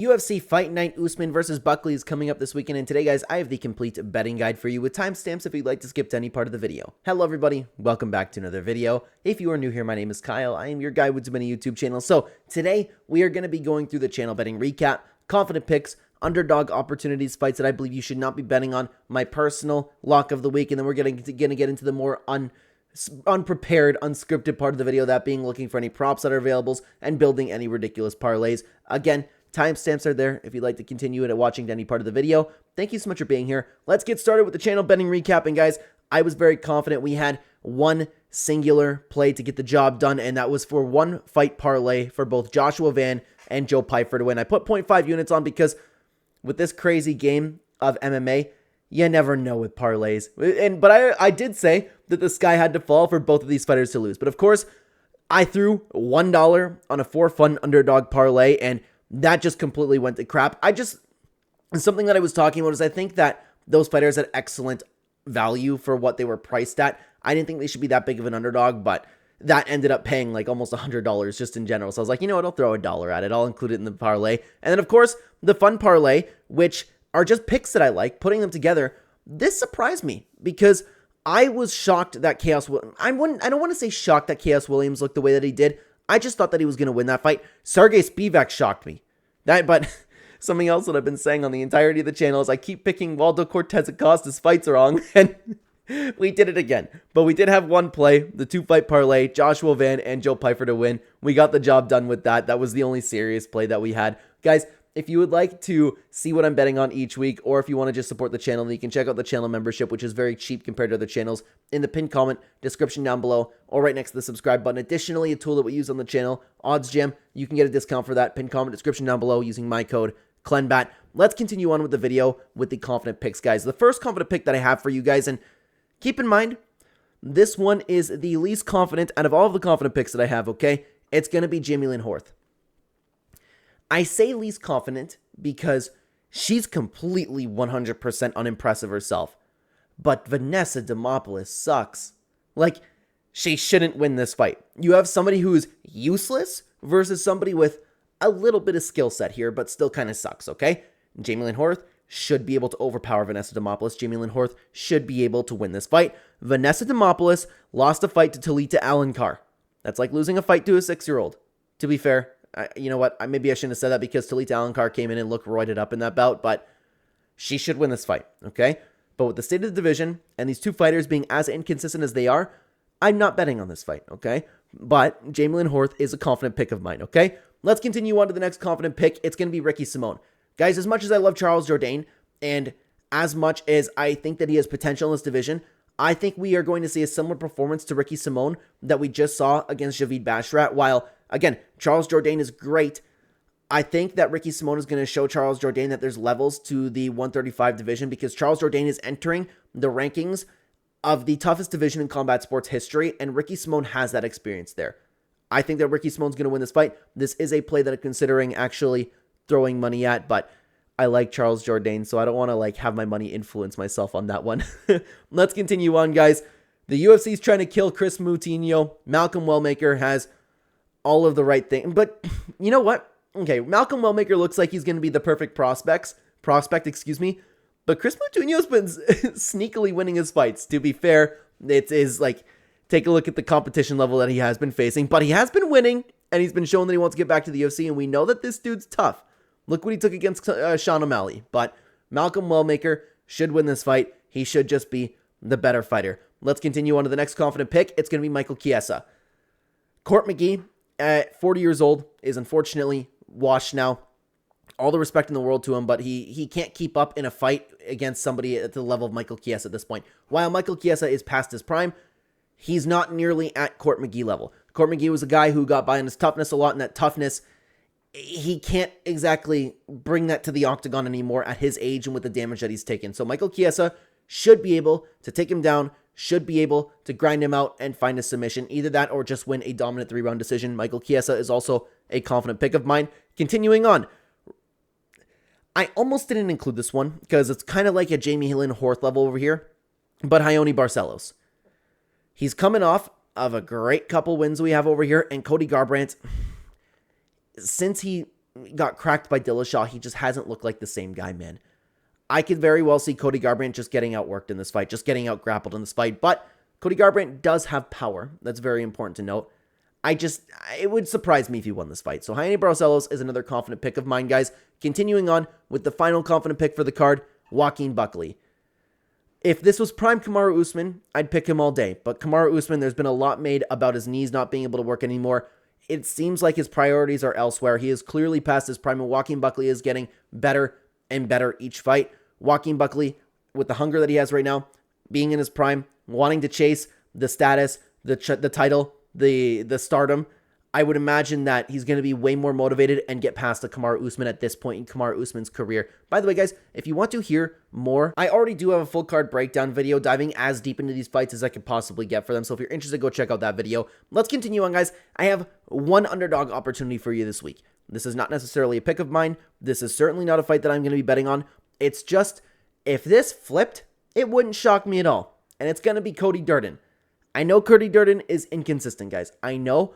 UFC Fight Night Usman versus Buckley is coming up this weekend, and today, guys, I have the complete betting guide for you with timestamps if you'd like to skip to any part of the video. Hello, everybody. Welcome back to another video. If you are new here, my name is Kyle. I am your guide with too many YouTube channels. So today, we are going to be going through the channel betting recap, confident picks, underdog opportunities, fights that I believe you should not be betting on, my personal lock of the week, and then we're going to get into the more unprepared, unscripted part of the video, that being looking for any props that are available and building any ridiculous parlays. Again, timestamps are there if you'd like to continue it watching to any part of the video. Thank you so much for being here. Let's get started with the channel betting recap. And guys, I was very confident we had one singular play to get the job done, and that was for one fight parlay for both Joshua Van and Joe Pyfer to win. I put 0.5 units on because with this crazy game of MMA, you never know with parlays. But I did say that the sky had to fall for both of these fighters to lose. But of course, I threw $1 on a for-fun underdog parlay, and that just completely went to crap. Something that I was talking about is I think that those fighters had excellent value for what they were priced at. I didn't think they should be that big of an underdog, but that ended up paying like almost $100 just in general. So I was like, you know what, I'll throw $1 at it. I'll include it in the parlay. And then, of course, the fun parlay, which are just picks that I like, putting them together. This surprised me because I was shocked that I don't want to say shocked that Chaos Williams looked the way that he did. I just thought that he was going to win that fight. Sergey Spivak shocked me. But something else that I've been saying on the entirety of the channel is I keep picking Waldo Cortez Acosta's fights wrong, and we did it again. But we did have one play, the two-fight parlay, Joshua Van and Joe Pyfer to win. We got the job done with that. That was the only serious play that we had. Guys, if you would like to see what I'm betting on each week, or if you want to just support the channel, then you can check out the channel membership, which is very cheap compared to other channels, in the pinned comment, description down below, or right next to the subscribe button. Additionally, a tool that we use on the channel, Odds Gem, you can get a discount for that. Pinned comment, description down below, using my code, Clenbat. Let's continue on with the video with the confident picks, guys. The first confident pick that I have for you guys, and keep in mind, this one is the least confident out of all of the confident picks that I have, okay? It's going to be Jamie Lynn Horth. I say least confident because she's completely 100% unimpressive herself. But Vanessa Demopoulos sucks. Like, she shouldn't win this fight. You have somebody who's useless versus somebody with a little bit of skill set here, but still kind of sucks, okay? Jamie Lynn Horth should be able to overpower Vanessa Demopoulos. Jamie Lynn Horth should be able to win this fight. Vanessa Demopoulos lost a fight to Talita Alankar. That's like losing a fight to a 6-year-old. To be fair, you know what? Maybe I shouldn't have said that because Talita Alankar came in and looked roided up in that bout, but she should win this fight, okay? But with the state of the division and these two fighters being as inconsistent as they are, I'm not betting on this fight, okay? But Jamie Lynn Horth is a confident pick of mine, okay? Let's continue on to the next confident pick. It's going to be Ricky Simón. Guys, as much as I love Charles Jourdain, and as much as I think that he has potential in this division, I think we are going to see a similar performance to Ricky Simón that we just saw against Javid Bashrat. While, again, Charles Jourdain is great, I think that Ricky Simón is going to show Charles Jourdain that there's levels to the 135 division, because Charles Jourdain is entering the rankings of the toughest division in combat sports history, and Ricky Simón has that experience there. I think that Ricky Simón's going to win this fight. This is a play that I'm considering actually throwing money at, but I like Charles Jourdain, so I don't want to have my money influence myself on that one. Let's continue on, guys. The UFC is trying to kill Chris Moutinho. Malcolm Wellmaker has all of the right thing, but you know what? Okay, Malcolm Wellmaker looks like he's going to be the perfect prospect, but Chris Moutinho's been sneakily winning his fights. To be fair, it is take a look at the competition level that he has been facing, but he has been winning, and he's been showing that he wants to get back to the UFC, and we know that this dude's tough. Look what he took against Sean O'Malley. But Malcolm Wellmaker should win this fight. He should just be the better fighter. Let's continue on to the next confident pick. It's going to be Michael Chiesa. Court McGee, at 40 years old, is unfortunately washed now. All the respect in the world to him, but he can't keep up in a fight against somebody at the level of Michael Chiesa at this point. While Michael Chiesa is past his prime, he's not nearly at Court McGee level. Court McGee was a guy who got by on his toughness a lot, and that toughness, he can't exactly bring that to the octagon anymore at his age and with the damage that he's taken. So Michael Chiesa should be able to take him down, should be able to grind him out and find a submission. Either that or just win a dominant 3-round decision. Michael Chiesa is also a confident pick of mine. Continuing on, I almost didn't include this one because it's kind of like a Jamie Lynn Horth level over here, but Ione Barcelos. He's coming off of a great couple wins we have over here, and Cody Garbrandt, since he got cracked by Dillashaw, he just hasn't looked like the same guy, man. I could very well see Cody Garbrandt just getting outworked in this fight, just getting out grappled in this fight, but Cody Garbrandt does have power. That's very important to note. It would surprise me if he won this fight. So Jaime Barcelos is another confident pick of mine, guys. Continuing on with the final confident pick for the card, Joaquin Buckley. If this was prime Kamaru Usman, I'd pick him all day. But Kamaru Usman, there's been a lot made about his knees not being able to work anymore. It seems like his priorities are elsewhere. He is clearly past his prime, and Joaquin Buckley is getting better and better each fight. Joaquin Buckley, with the hunger that he has right now, being in his prime, wanting to chase the status, the title, the stardom, I would imagine that he's going to be way more motivated and get past the Kamaru Usman at this point in Kamaru Usman's career. By the way, guys, if you want to hear more, I already do have a full card breakdown video diving as deep into these fights as I could possibly get for them. So if you're interested, go check out that video. Let's continue on, guys. I have one underdog opportunity for you this week. This is not necessarily a pick of mine. This is certainly not a fight that I'm going to be betting on. It's just, if this flipped, it wouldn't shock me at all. And it's going to be Cody Durden. I know Cody Durden is inconsistent, guys. I know,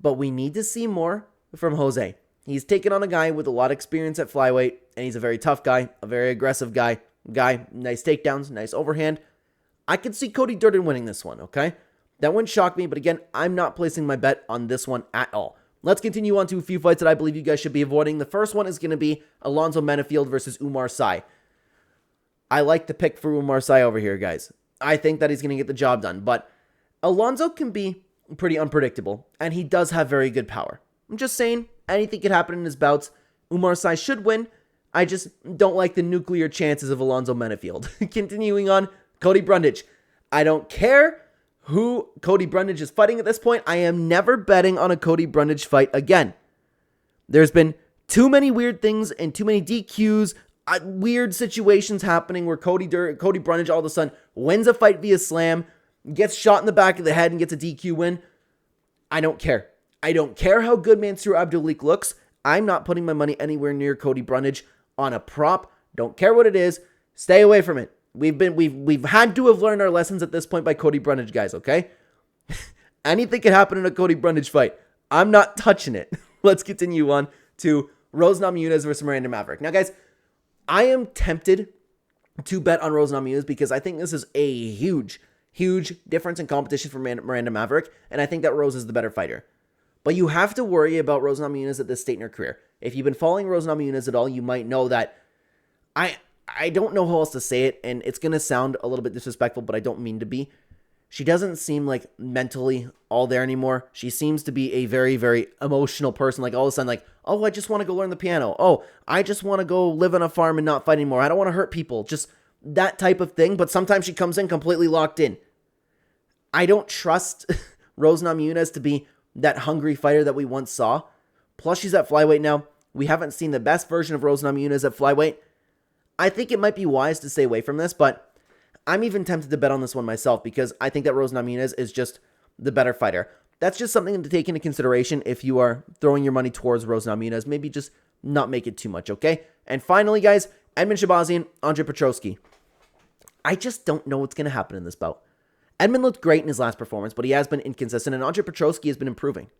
but we need to see more from Jose. He's taken on a guy with a lot of experience at flyweight, and he's a very tough guy, a very aggressive guy. Nice takedowns, nice overhand. I could see Cody Durden winning this one, okay? That wouldn't shock me, but again, I'm not placing my bet on this one at all. Let's continue on to a few fights that I believe you guys should be avoiding. The first one is going to be Alonzo Menifield versus Umar Sy. I like the pick for Umar Sy over here, guys. I think that he's going to get the job done, but Alonzo can be pretty unpredictable, and he does have very good power. I'm just saying, anything could happen in his bouts. Umar Sy should win. I just don't like the nuclear chances of Alonzo Menifield. Continuing on, Cody Brundage. I don't care who Cody Brundage is fighting at this point. I am never betting on a Cody Brundage fight again. There's been too many weird things and too many DQs, weird situations happening where Cody Brundage all of a sudden wins a fight via slam, gets shot in the back of the head and gets a DQ win. I don't care. I don't care how good Mansour Abdulik looks. I'm not putting my money anywhere near Cody Brundage on a prop. Don't care what it is. Stay away from it. We've had to have learned our lessons at this point by Cody Brundage, guys, okay? Anything could happen in a Cody Brundage fight. I'm not touching it. Let's continue on to Rose Namajunas versus Miranda Maverick. Now, guys, I am tempted to bet on Rose Namajunas because I think this is a huge difference in competition for Miranda Maverick, and I think that Rose is the better fighter. But you have to worry about Rose Namajunas at this state in her career. If you've been following Rose Namajunas at all, you might know that I don't know how else to say it, and it's going to sound a little bit disrespectful, but I don't mean to be. She doesn't seem like mentally all there anymore. She seems to be a very, very emotional person. Like all of a sudden, like, oh, I just want to go learn the piano. Oh, I just want to go live on a farm and not fight anymore. I don't want to hurt people. Just that type of thing. But sometimes she comes in completely locked in. I don't trust Rose Namajunas to be that hungry fighter that we once saw. Plus, she's at flyweight now. We haven't seen the best version of Rose Namajunas at flyweight. I think it might be wise to stay away from this, but I'm even tempted to bet on this one myself because I think that Rose Namajunas is just the better fighter. That's just something to take into consideration if you are throwing your money towards Rose Namajunas. Maybe just not make it too much, okay? And finally, guys, Edmund Shabazian, Andre Petroski. I just don't know what's going to happen in this bout. Edmund looked great in his last performance, but he has been inconsistent, and Andre Petroski has been improving.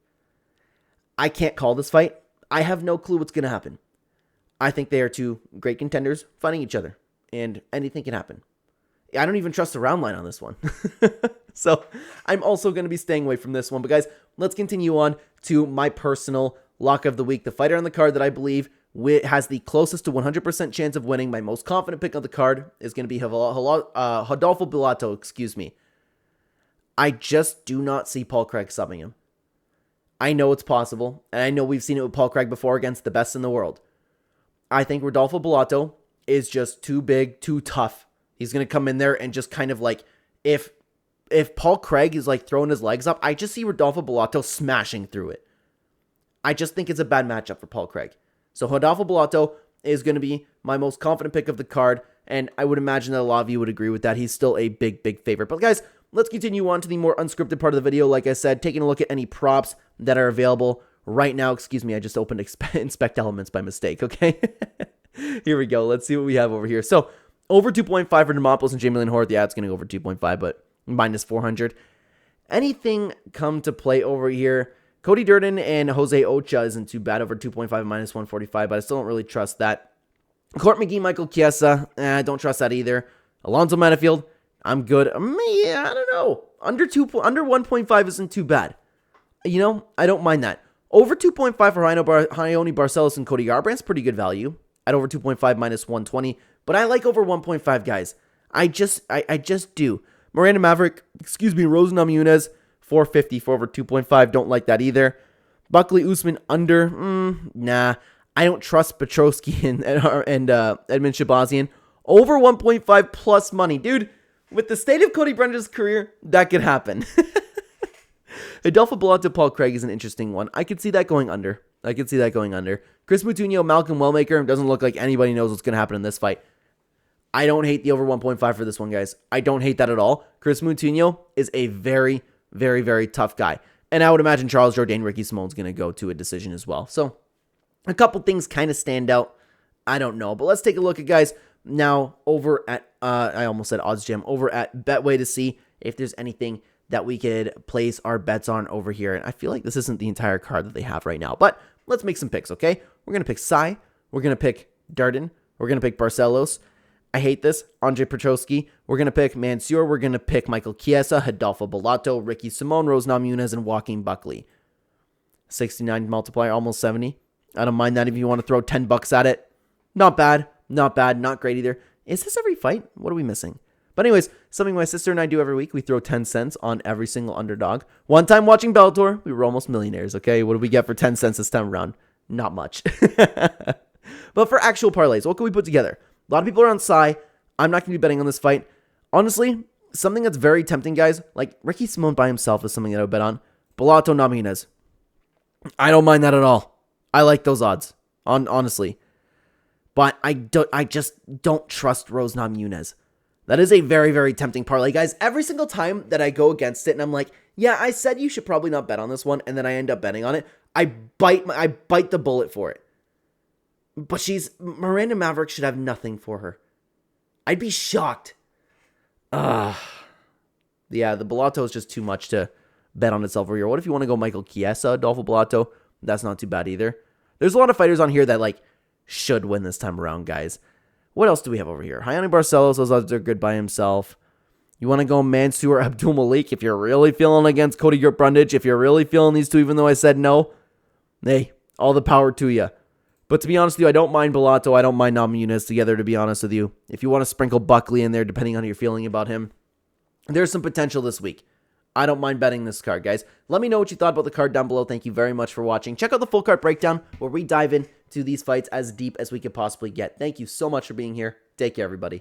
I can't call this fight. I have no clue what's going to happen. I think they are two great contenders fighting each other, and anything can happen. I don't even trust the round line on this one. So I'm also going to be staying away from this one. But guys, let's continue on to my personal lock of the week. The fighter on the card that I believe has the closest to 100% chance of winning, my most confident pick on the card, is going to be Rodolfo Bilato, excuse me. I just do not see Paul Craig subbing him. I know it's possible, and I know we've seen it with Paul Craig before against the best in the world. I think Rodolfo Bilato is just too big, too tough. He's going to come in there and just kind of like, if Paul Craig is like throwing his legs up, I just see Rodolfo Bilato smashing through it. I just think it's a bad matchup for Paul Craig. So Rodolfo Bilato is going to be my most confident pick of the card, and I would imagine that a lot of you would agree with that. He's still a big favorite. But guys, let's continue on to the more unscripted part of the video. Like I said, taking a look at any props that are available right now. Excuse me, I just opened Inspect Elements by mistake, okay? Here we go. Let's see what we have over here. So, over 2.5 for Demopoulos and Jamie Lynn Hort. Yeah, it's going to go over 2.5, but minus 400. Anything come to play over here? Cody Durden and Jose Ocha isn't too bad over 2.5 minus 145, but I still don't really trust that. Court McGee, Michael Chiesa, I don't trust that either. Alonzo Matafield, I'm good. Yeah, I don't know. Under 1.5 isn't too bad. You know, I don't mind that. Over 2.5 for Ione Barcelos and Cody Garbrandt's pretty good value at over 2.5 minus 120, but I like over 1.5, guys. I just do. Miranda Maverick, Rose Namajunas, 450 for over 2.5. Don't like that either. Buckley Usman under, nah. I don't trust Petrosky and Edmund Shabazian. Over 1.5 plus money. Dude, with the state of Cody Brenda's career, that could happen. Adolfo Bellato, Paul Craig is an interesting one. I could see that going under. Chris Moutinho, Malcolm Wellmaker, doesn't look like anybody knows what's going to happen in this fight. I don't hate the over 1.5 for this one, guys. I don't hate that at all. Chris Moutinho is a very, very, very tough guy. And I would imagine Charles Jourdain, Ricky Simone's going to go to a decision as well. So, a couple things kind of stand out. I don't know. But let's take a look at, guys, now over at, I almost said OddsJam, over at Betway to see if there's anything that we could place our bets on over here. And I feel like this isn't the entire card that they have right now. But let's make some picks, okay? We're going to pick Sai. We're going to pick Darden. We're going to pick Barcelos. I hate this. Andre Petrosky. We're going to pick Mansour. We're going to pick Michael Chiesa, Adolfo Bellato, Ricky Simone, Rose Namajunas, and Joaquin Buckley. 69 multiplier, almost 70. I don't mind that if you want to throw $10 at it. Not bad. Not bad. Not great either. Is this every fight? What are we missing? But anyways, something my sister and I do every week. We throw 10 cents on every single underdog. One time watching Bellator, we were almost millionaires, okay? What do we get for 10 cents this time around? Not much. But for actual parlays, what can we put together? A lot of people are on Sai. I'm not going to be betting on this fight. Honestly, something that's very tempting, guys, like Ricky Simone by himself is something that I would bet on. Bellato Namajunas. I don't mind that at all. I like those odds, honestly. But I just don't trust Rose Namajunas. That is a very, very tempting parlay, guys. Every single time that I go against it and I'm like, yeah, I said you should probably not bet on this one, and then I end up betting on it, I bite the bullet for it. But Miranda Maverick should have nothing for her. I'd be shocked. Yeah, the Bellato is just too much to bet on itself over here. What if you want to go Michael Chiesa, Adolfo Bellato? That's not too bad either. There's a lot of fighters on here that like should win this time around, guys. What else do we have over here? Ione Barcelos, those odds are good by himself. You want to go Mansour Abdul Malik if you're really feeling against Cody Brundage, if you're really feeling these two, even though I said no. Hey, all the power to you. But to be honest with you, I don't mind Bellato. I don't mind Namajunas together, to be honest with you. If you want to sprinkle Buckley in there, depending on how you're feeling about him, there's some potential this week. I don't mind betting this card, guys. Let me know what you thought about the card down below. Thank you very much for watching. Check out the full card breakdown where we dive into these fights as deep as we could possibly get. Thank you so much for being here. Take care, everybody.